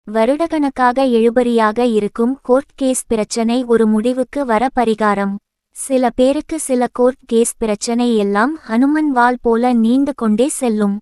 வருடக்கணக்காக இழுபறியாக இருக்கும் court case பிரச்சனை ஒரு முடிவுக்கு வர பரிகாரம். சில பேருக்கு சில கோர்ட் கேஸ் பிரச்சனை எல்லாம் ஹனுமன் வாள் போல நீண்டு கொண்டே செல்லும்.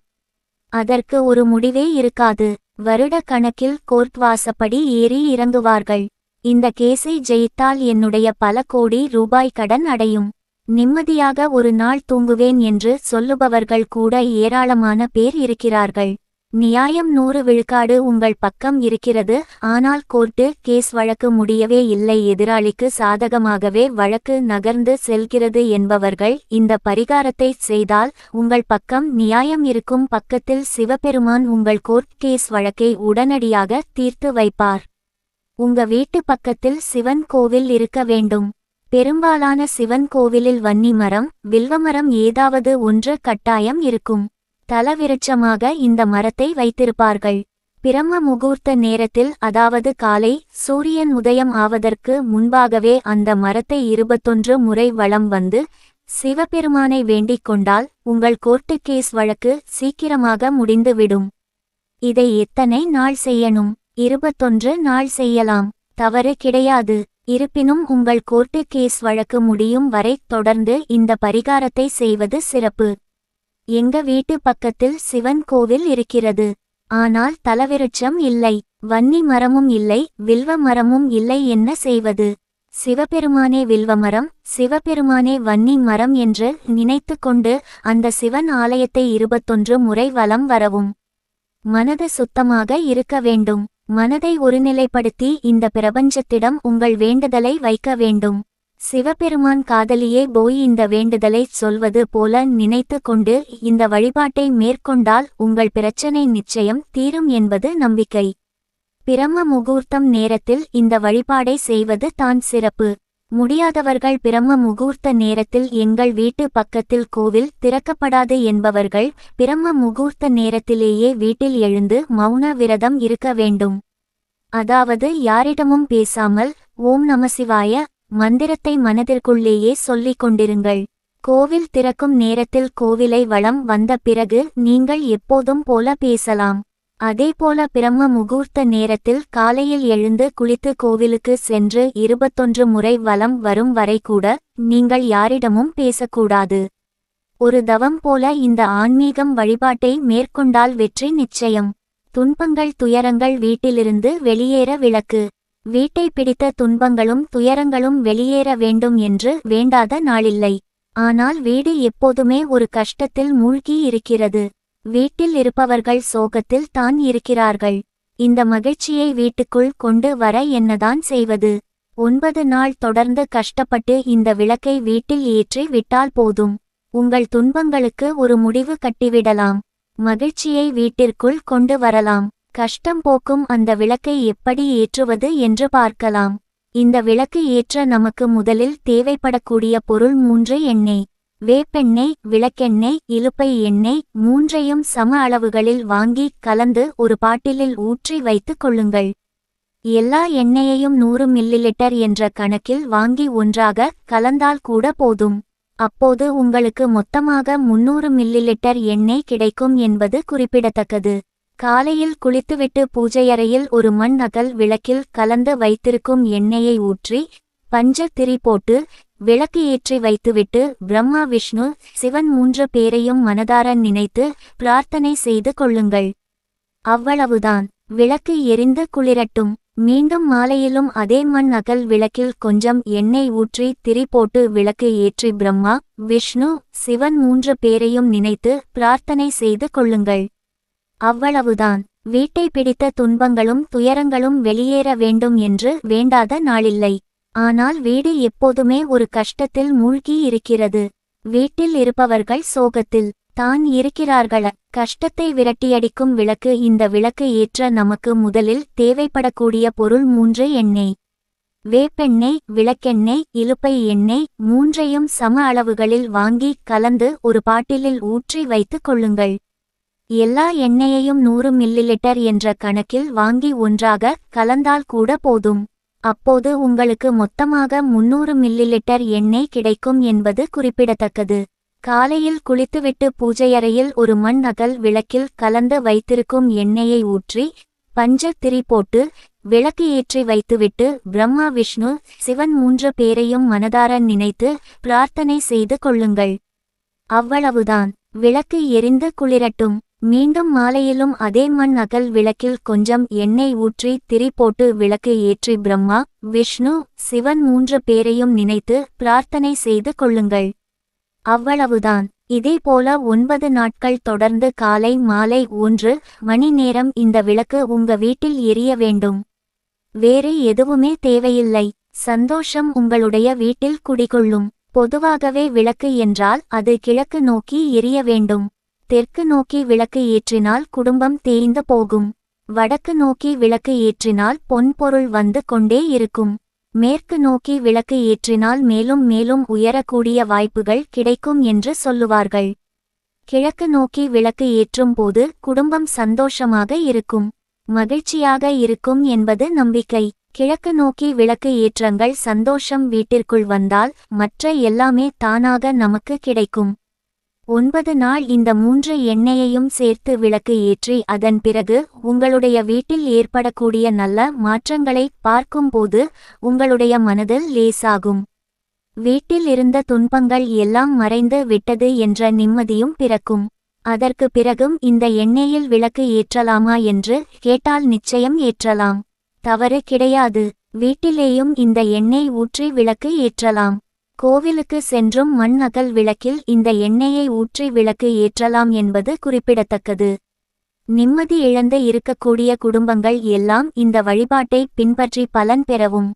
அதற்கு ஒரு முடிவே இருக்காது. வருட கணக்கில் கோர்ட் வாசப்படி ஏறி இறங்குவார்கள். இந்த கேஸை ஜெயித்தால் என்னுடைய பல கோடி ரூபாய் கடன் அடையும், நிம்மதியாக ஒரு நாள் தூங்குவேன் என்று சொல்லுபவர்கள் கூட ஏராளமான பேர் இருக்கிறார்கள். நியாயம் 100 விழுக்காடு உங்கள் பக்கம் இருக்கிறது. ஆனால் கோர்ட்டு கேஸ் வழக்கு முடியவே இல்லை, எதிராளிக்கு சாதகமாகவே வழக்கு நகர்ந்து செல்கிறது என்பவர்கள் இந்த பரிகாரத்தை செய்தால் உங்கள் பக்கம் நியாயம் இருக்கும் பக்கத்தில் சிவபெருமான் உங்கள் கோர்ட் கேஸ் வழக்கை உடனடியாக தீர்த்து வைப்பார். உங்க வீட்டு பக்கத்தில் சிவன் கோவில் இருக்க வேண்டும். பெரும்பாலான சிவன் கோவிலில் வன்னி மரம், வில்வமரம் ஏதாவது ஒன்று கட்டாயம் இருக்கும். தலவிருட்சமாக இந்த மரத்தை வைத்திருப்பார்கள். பிரம்ம முகூர்த்த நேரத்தில், அதாவது காலை சூரியன் உதயம் ஆவதற்கு முன்பாகவே அந்த மரத்தை 21 முறை வலம் வந்து சிவபெருமானை வேண்டிக் கொண்டால் உங்கள் கோர்ட்டு கேஸ் வழக்கு சீக்கிரமாக முடிந்துவிடும். இதை எத்தனை நாள் செய்யணும்? 21 நாள் செய்யலாம், தவறு கிடையாது. இருப்பினும் உங்கள் கோர்ட்டு கேஸ் வழக்கு முடியும் வரை தொடர்ந்து இந்த பரிகாரத்தை செய்வது சிறப்பு. எங்க வீட்டு பக்கத்தில் சிவன் கோவில் இருக்கிறது, ஆனால் தலவிருட்சம் இல்லை, வன்னி மரமும் இல்லை, வில்வ மரமும் இல்லை. என்ன செய்வது? சிவபெருமானே வில்வமரம், சிவபெருமானே வன்னி மரம் என்று நினைத்து கொண்டு அந்த சிவன் ஆலயத்தை 21 முறை வலம் வரவும். மனது சுத்தமாக இருக்க வேண்டும். மனதை ஒருநிலைப்படுத்தி இந்த பிரபஞ்சத்திடம் உங்கள் வேண்டுதலை வைக்க வேண்டும். சிவபெருமான் காதலியே போய் இந்த வேண்டுதலை சொல்வது போல நினைத்து கொண்டு இந்த வழிபாட்டை மேற்கொண்டால் உங்கள் பிரச்சனை நிச்சயம் தீரும் என்பது நம்பிக்கை. பிரம்ம முகூர்த்தம் நேரத்தில் இந்த வழிபாடை செய்வது தான் சிறப்பு. முடியாதவர்கள் பிரம்ம முகூர்த்த நேரத்தில் எங்கள் வீட்டு பக்கத்தில் கோவில் திறக்கப்படாது என்பவர்கள் பிரம்ம முகூர்த்த நேரத்திலேயே வீட்டில் எழுந்து மௌன விரதம் இருக்க வேண்டும். அதாவது யாரிடமும் பேசாமல் ஓம் நமசிவாய மந்திரத்தை மனதிற்குள்ளேயே சொல்லிக் கொண்டிருங்கள். கோவில் திறக்கும் நேரத்தில் கோவிலை வலம் வந்த பிறகு நீங்கள் எப்போதும் போல பேசலாம். அதேபோல பிரம்ம முகூர்த்த நேரத்தில் காலையில் எழுந்து குளித்து கோவிலுக்கு சென்று 21 முறை வலம் வரும் வரை கூட நீங்கள் யாரிடமும் பேசக்கூடாது. ஒரு தவம் போல இந்த ஆன்மீகம் வழிபாட்டை மேற்கொண்டால் வெற்றி நிச்சயம். துன்பங்கள் துயரங்கள் வீட்டிலிருந்து வெளியேற விளக்கு. வீட்டை பிடித்த துன்பங்களும் துயரங்களும் வெளியேற வேண்டும் என்று வேண்டாத நாளில்லை. ஆனால் வீடு எப்போதுமே ஒரு கஷ்டத்தில் மூழ்கி இருக்கிறது. வீட்டில் இருப்பவர்கள் சோகத்தில் தான் இருக்கிறார்கள். இந்த மகிழ்ச்சியை வீட்டுக்குள் கொண்டு வர என்னதான் செய்வது? 9 நாள் தொடர்ந்து கஷ்டப்பட்டு இந்த விளக்கை வீட்டில் ஏற்றி விட்டால் போதும். உங்கள் துன்பங்களுக்கு ஒரு முடிவு கட்டிவிடலாம். மகிழ்ச்சியை வீட்டிற்குள் கொண்டு வரலாம். கஷ்டம் போக்கும் அந்த விளக்கை எப்படி ஏற்றுவது என்று பார்க்கலாம். இந்த விளக்கு ஏற்ற நமக்கு முதலில் தேவைப்படக்கூடிய பொருள் 3 எண்ணெய். வேப்பெண்ணெய், விளக்கெண்ணெய், இலுப்பை எண்ணெய் மூன்றையும் சம அளவுகளில் வாங்கி கலந்து ஒரு பாட்டிலில் ஊற்றி வைத்துக் கொள்ளுங்கள். எல்லா எண்ணெயையும் 100 மில்லிலிட்டர் என்ற கணக்கில் வாங்கி ஒன்றாக கலந்தால் கூட போதும். அப்போது உங்களுக்கு மொத்தமாக 300 மில்லிலிட்டர் எண்ணெய் கிடைக்கும் என்பது குறிப்பிடத்தக்கது. காலையில் குளித்துவிட்டு பூஜையறையில் ஒரு மண் அகல் விளக்கில் கலந்து வைத்திருக்கும் எண்ணெயை ஊற்றி பஞ்ச திரி போட்டு விளக்கு ஏற்றி வைத்துவிட்டு பிரம்மா விஷ்ணு சிவன் 3 பேரையும் மனதார நினைத்து பிரார்த்தனை செய்து கொள்ளுங்கள். அவ்வளவுதான். விளக்கு எரிந்து குளிரட்டும். மீண்டும் மாலையிலும் அதே மண் அகல் விளக்கில் கொஞ்சம் எண்ணெய் ஊற்றி திரி போட்டு விளக்கு ஏற்றி பிரம்மா விஷ்ணு சிவன் 3 பேரையும் நினைத்து பிரார்த்தனை செய்து கொள்ளுங்கள். அவ்வளவுதான். வீட்டை பிடித்த துன்பங்களும் துயரங்களும் வெளியேற வேண்டும் என்று வேண்டாத நாளில்லை. ஆனால் வீடு எப்போதுமே ஒரு கஷ்டத்தில் மூழ்கி இருக்கிறது. வீட்டில் இருப்பவர்கள் சோகத்தில் தான் இருக்கிறார்கள. கஷ்டத்தை விரட்டியடிக்கும் விளக்கு. இந்த விளக்கு ஏற்ற நமக்கு முதலில் தேவைப்படக்கூடிய பொருள் 3 எண்ணெய். வேப்பெண்ணெய், விளக்கெண்ணெய், இலுப்பை எண்ணெய் மூன்றையும் சம அளவுகளில் வாங்கி கலந்து ஒரு பாட்டிலில் ஊற்றி வைத்துக் கொள்ளுங்கள். எல்லா எண்ணெயையும் 100 மில்லிலிட்டர் என்ற கணக்கில் வாங்கி ஒன்றாக கலந்தால் கூட போதும். அப்போது உங்களுக்கு மொத்தமாக 300 மில்லிலிட்டர் எண்ணெய் கிடைக்கும் என்பது குறிப்பிடத்தக்கது. காலையில் குளித்துவிட்டு பூஜையறையில் ஒரு மண் அகல் விளக்கில் கலந்து வைத்திருக்கும் எண்ணெயை ஊற்றி பஞ்ச திரி போட்டு விளக்கு ஏற்றி வைத்துவிட்டு பிரம்மா விஷ்ணு சிவன் 3 பேரையும் மனதார நினைத்து பிரார்த்தனை செய்து கொள்ளுங்கள். அவ்வளவுதான். விளக்கு எரிந்து குளிரட்டும். மீண்டும் மாலையிலும் அதே மண் அகல் விளக்கில் கொஞ்சம் எண்ணெய் ஊற்றி திரி போட்டு விளக்கு ஏற்றி பிரம்மா விஷ்ணு சிவன் 3 பேரையும் நினைத்து பிரார்த்தனை செய்து கொள்ளுங்கள். அவ்வளவுதான். இதேபோல 9 நாட்கள் தொடர்ந்து காலை மாலை 1 மணி நேரம் இந்த விளக்கு உங்க வீட்டில் எரிய வேண்டும். வேறு எதுவுமே தேவையில்லை. சந்தோஷம் உங்களுடைய வீட்டில் குடிகொள்ளும். பொதுவாகவே விளக்கு என்றால் அது கிழக்கு நோக்கி எரிய வேண்டும். தெற்கு நோக்கி விளக்கு ஏற்றினால் குடும்பம் தேய்ந்து போகும். வடக்கு நோக்கி விளக்கு ஏற்றினால் பொன்பொருள் வந்து கொண்டே இருக்கும். மேற்கு நோக்கி விளக்கு ஏற்றினால் மேலும் மேலும் உயரக்கூடிய வாய்ப்புகள் கிடைக்கும் என்று சொல்லுவார்கள். கிழக்கு நோக்கி விளக்கு ஏற்றும் போது குடும்பம் சந்தோஷமாக இருக்கும், மகிழ்ச்சியாக இருக்கும் என்பது நம்பிக்கை. கிழக்கு நோக்கி விளக்கு ஏற்றங்கள் சந்தோஷம் வீட்டிற்குள் வந்தால் மற்ற எல்லாமே தானாக நமக்கு கிடைக்கும். 9 நாள் இந்த 3 எண்ணெயையும் சேர்த்து விளக்கு ஏற்றி அதன் பிறகு உங்களுடைய வீட்டில் ஏற்படக்கூடிய நல்ல மாற்றங்களை பார்க்கும்போது உங்களுடைய மனதில் லேசாகும். வீட்டில் இருந்த துன்பங்கள் எல்லாம் மறைந்து விட்டது என்ற நிம்மதியும் பிறக்கும். அதற்கு பிறகும் இந்த எண்ணெயில் விளக்கு ஏற்றலாமா என்று கேட்டால் நிச்சயம் ஏற்றலாம். தவறு கிடையாது. வீட்டிலேயும் இந்த எண்ணெய் ஊற்றி விளக்கு ஏற்றலாம். கோவிலுக்கு சென்றும் மண் அகல் விளக்கில் இந்த எண்ணெயை ஊற்றி விளக்கு ஏற்றலாம் என்பது குறிப்பிடத்தக்கது. நிம்மதி இழந்து இருக்கக்கூடிய குடும்பங்கள் எல்லாம் இந்த வழிபாட்டை பின்பற்றி பலன் பெறவும்